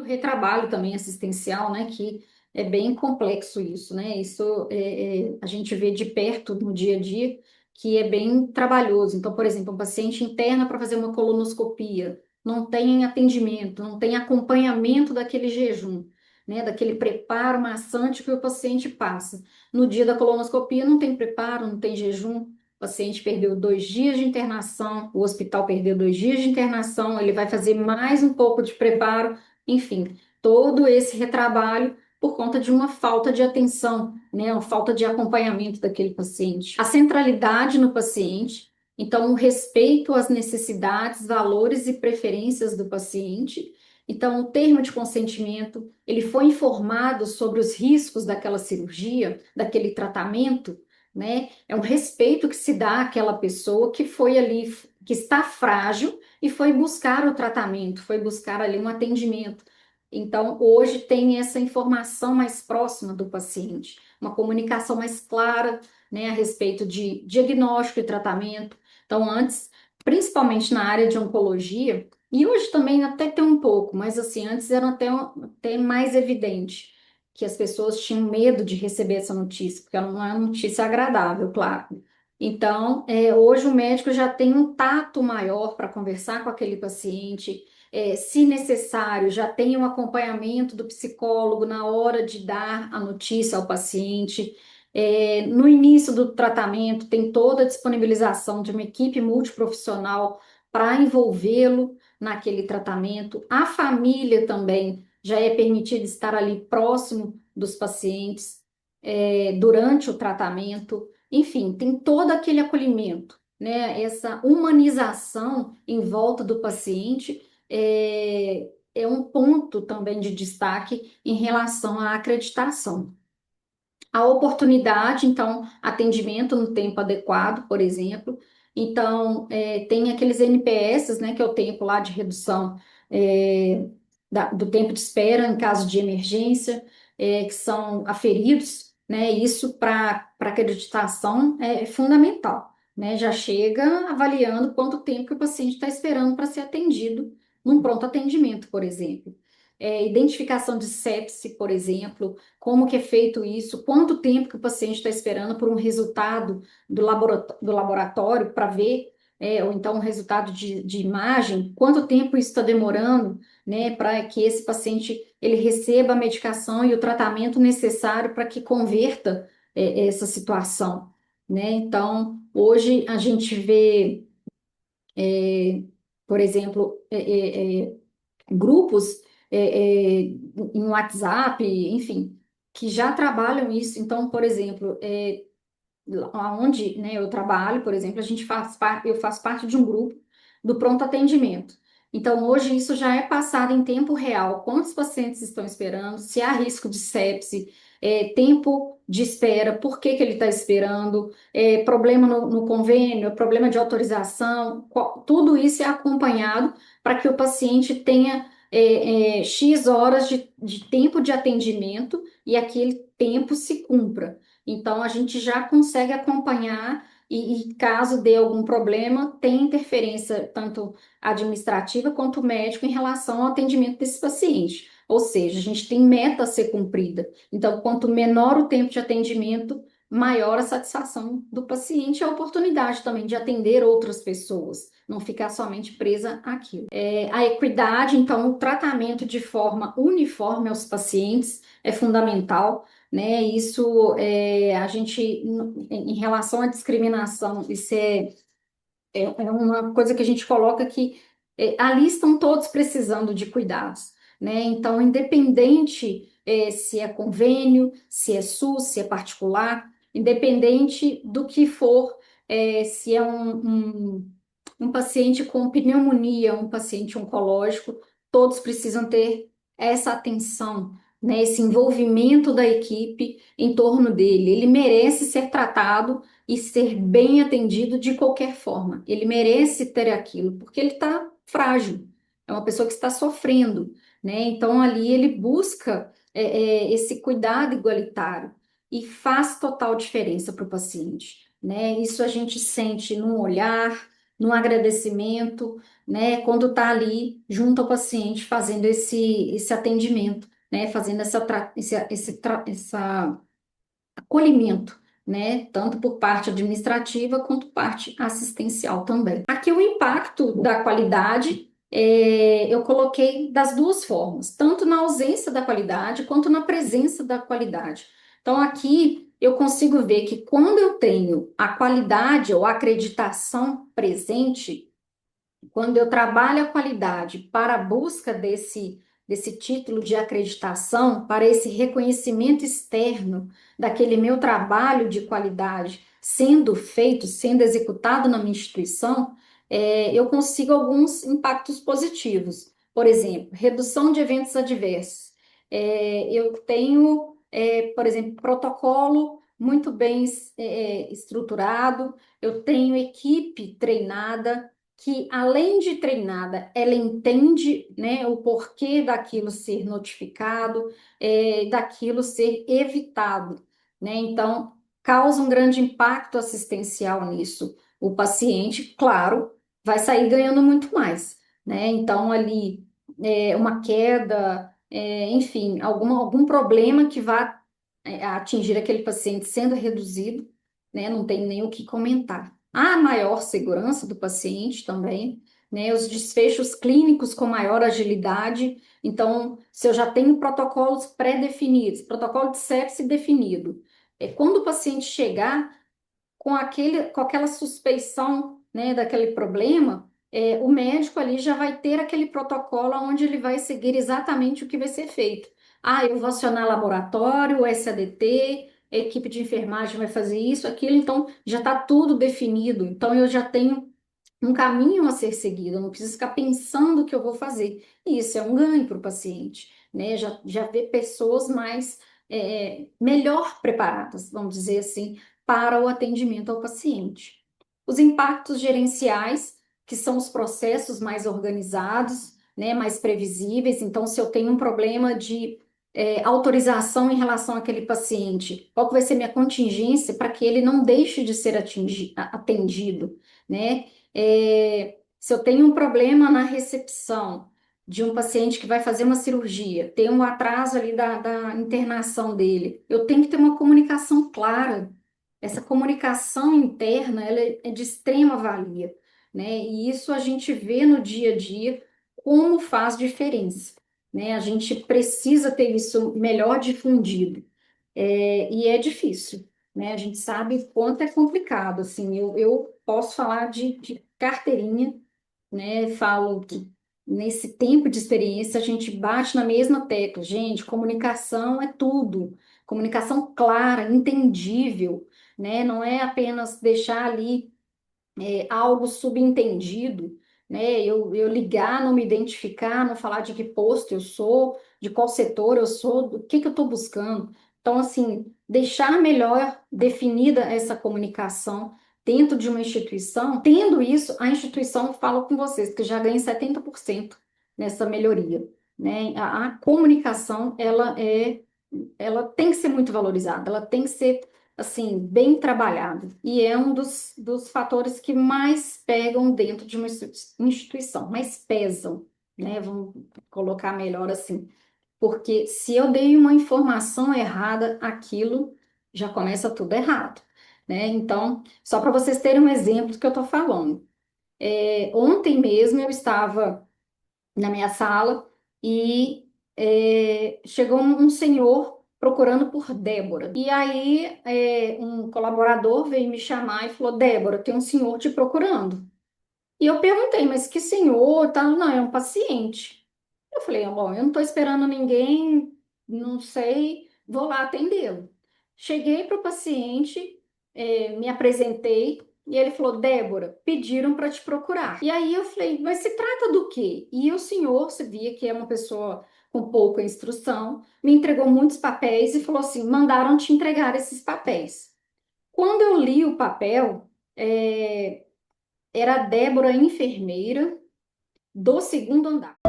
retrabalho também assistencial, né, que é bem complexo isso, né? Isso a gente vê de perto no dia a dia que é bem trabalhoso. Então, por exemplo, um paciente interna para fazer uma colonoscopia, não tem atendimento, não tem acompanhamento daquele jejum, né, daquele preparo maçante que o paciente passa. No dia da colonoscopia não tem preparo, não tem jejum. O paciente perdeu 2 dias de internação, o hospital perdeu 2 dias de internação, ele vai fazer mais um pouco de preparo, enfim, todo esse retrabalho por conta de uma falta de atenção, né, uma falta de acompanhamento daquele paciente. A centralidade no paciente, então, o respeito às necessidades, valores e preferências do paciente. Então, o termo de consentimento, ele foi informado sobre os riscos daquela cirurgia, daquele tratamento, né? É um respeito que se dá àquela pessoa que foi ali, que está frágil e foi buscar o tratamento, foi buscar ali um atendimento. Então, hoje tem essa informação mais próxima do paciente, uma comunicação mais clara, né, a respeito de diagnóstico e tratamento. Então, antes, principalmente na área de oncologia, e hoje também até tem um pouco, mas assim, antes era até mais evidente que as pessoas tinham medo de receber essa notícia, porque ela não é uma notícia agradável, claro. Então, hoje o médico já tem um tato maior para conversar com aquele paciente, se necessário, já tem um acompanhamento do psicólogo na hora de dar a notícia ao paciente. No início do tratamento, tem toda a disponibilização de uma equipe multiprofissional para envolvê-lo naquele tratamento. A família também já é permitida estar ali próximo dos pacientes, durante o tratamento. Enfim, tem todo aquele acolhimento, né? Essa humanização em volta do paciente é um ponto também de destaque em relação à acreditação. A oportunidade, então, atendimento no tempo adequado, por exemplo. Então, tem aqueles NPS, né, que é o tempo lá de redução do tempo de espera em caso de emergência, que são aferidos, né? Isso para acreditação é fundamental, né? Já chega avaliando quanto tempo que o paciente está esperando para ser atendido num pronto atendimento, por exemplo. Identificação de sepse, por exemplo, como que é feito isso, quanto tempo que o paciente está esperando por um resultado do laboratório para ver, ou então um resultado de imagem, quanto tempo isso está demorando, né, para que esse paciente ele receba a medicação e o tratamento necessário para que converta essa situação, né? Então, hoje a gente vê, por exemplo, grupos em WhatsApp, enfim, que já trabalham isso. Então, por exemplo, onde, né, eu trabalho, por exemplo, eu faço parte de um grupo do pronto atendimento. Então, hoje isso já é passado em tempo real. Quantos pacientes estão esperando? Se há risco de sepse, tempo de espera, por que que ele está esperando, problema no convênio, problema de autorização, tudo isso é acompanhado para que o paciente tenha X horas de tempo de atendimento e aquele tempo se cumpra. Então, a gente já consegue acompanhar e caso dê algum problema, tem interferência tanto administrativa quanto médico em relação ao atendimento desse paciente. Ou seja, a gente tem meta a ser cumprida. Então, quanto menor o tempo de atendimento, maior a satisfação do paciente e a oportunidade também de atender outras pessoas, não ficar somente presa àquilo. A equidade, então, o tratamento de forma uniforme aos pacientes é fundamental, né? Isso a gente, em relação à discriminação, isso é uma coisa que a gente coloca que ali estão todos precisando de cuidados, né? Então, independente se é convênio, se é SUS, se é particular, independente do que for, se é um paciente com pneumonia, um paciente oncológico, todos precisam ter essa atenção, né? Esse envolvimento da equipe em torno dele. Ele merece ser tratado e ser bem atendido de qualquer forma. Ele merece ter aquilo, porque ele está frágil, é uma pessoa que está sofrendo, né? Então ali ele busca esse cuidado igualitário e faz total diferença para o paciente, né? Isso a gente sente no olhar, no agradecimento, né? Quando está ali junto ao paciente fazendo esse atendimento, né? Fazendo essa acolhimento, né? Tanto por parte administrativa quanto parte assistencial também. Aqui o impacto da qualidade eu coloquei das duas formas, tanto na ausência da qualidade quanto na presença da qualidade. Então aqui eu consigo ver que quando eu tenho a qualidade ou a acreditação presente, quando eu trabalho a qualidade para a busca desse título de acreditação, para esse reconhecimento externo daquele meu trabalho de qualidade sendo feito, sendo executado na minha instituição, eu consigo alguns impactos positivos. Por exemplo, redução de eventos adversos. Eu tenho, por exemplo, protocolo muito bem estruturado, eu tenho equipe treinada que, além de treinada, ela entende, né, o porquê daquilo ser notificado, daquilo ser evitado, né? Então, causa um grande impacto assistencial nisso. O paciente, claro, vai sair ganhando muito mais, né? Então, ali, uma queda, enfim, algum problema que vá, atingir aquele paciente sendo reduzido, né? Não tem nem o que comentar. A maior segurança do paciente também, né? Os desfechos clínicos com maior agilidade. Então, se eu já tenho protocolos pré-definidos, protocolo de sepse definido, quando o paciente chegar com aquela suspeição, né, daquele problema, o médico ali já vai ter aquele protocolo onde ele vai seguir exatamente o que vai ser feito. Ah, eu vou acionar laboratório, o SADT, a equipe de enfermagem vai fazer isso, aquilo, então já está tudo definido. Então eu já tenho um caminho a ser seguido, eu não preciso ficar pensando o que eu vou fazer. E isso é um ganho para o paciente, né? Já vê pessoas mais melhor preparadas, vamos dizer assim, para o atendimento ao paciente. Os impactos gerenciais, que são os processos mais organizados, né, mais previsíveis. Então, se eu tenho um problema de autorização em relação àquele paciente, qual que vai ser minha contingência para que ele não deixe de ser atendido, né? Se eu tenho um problema na recepção de um paciente que vai fazer uma cirurgia, tem um atraso ali da internação dele, eu tenho que ter uma comunicação clara. Essa comunicação interna, ela é de extrema valia, né? E isso a gente vê no dia a dia como faz diferença, né? A gente precisa ter isso melhor difundido. E é difícil, né? A gente sabe quanto é complicado, assim, eu posso falar de carteirinha, né? Falo que nesse tempo de experiência a gente bate na mesma tecla, gente, comunicação é tudo, comunicação clara, entendível, né? Não é apenas deixar ali algo subentendido, né? Eu ligar, não me identificar, não falar de que posto eu sou, de qual setor eu sou, do que eu estou buscando. Então, assim, deixar melhor definida essa comunicação dentro de uma instituição, tendo isso, a instituição fala com vocês, que já ganha 70% nessa melhoria, né? A comunicação, ela tem que ser muito valorizada, ela tem que ser assim bem trabalhada e é um dos fatores que mais pegam dentro de uma instituição, mais pesam, né? Vamos colocar melhor assim, porque se eu dei uma informação errada, aquilo já começa tudo errado, né? Então, só para vocês terem um exemplo do que eu estou falando. Ontem mesmo eu estava na minha sala e chegou um senhor procurando por Débora. E aí um colaborador veio me chamar e falou: Débora, tem um senhor te procurando. E eu perguntei, mas que senhor? Tá? Não, é um paciente. Eu falei: bom, eu não estou esperando ninguém, não sei, vou lá atendê-lo. Cheguei para o paciente, me apresentei e ele falou: Débora, pediram para te procurar. E aí eu falei: mas se trata do quê? E o senhor, se via que é uma pessoa com pouca instrução, me entregou muitos papéis e falou assim: mandaram te entregar esses papéis. Quando eu li o papel, era a Débora enfermeira do segundo andar.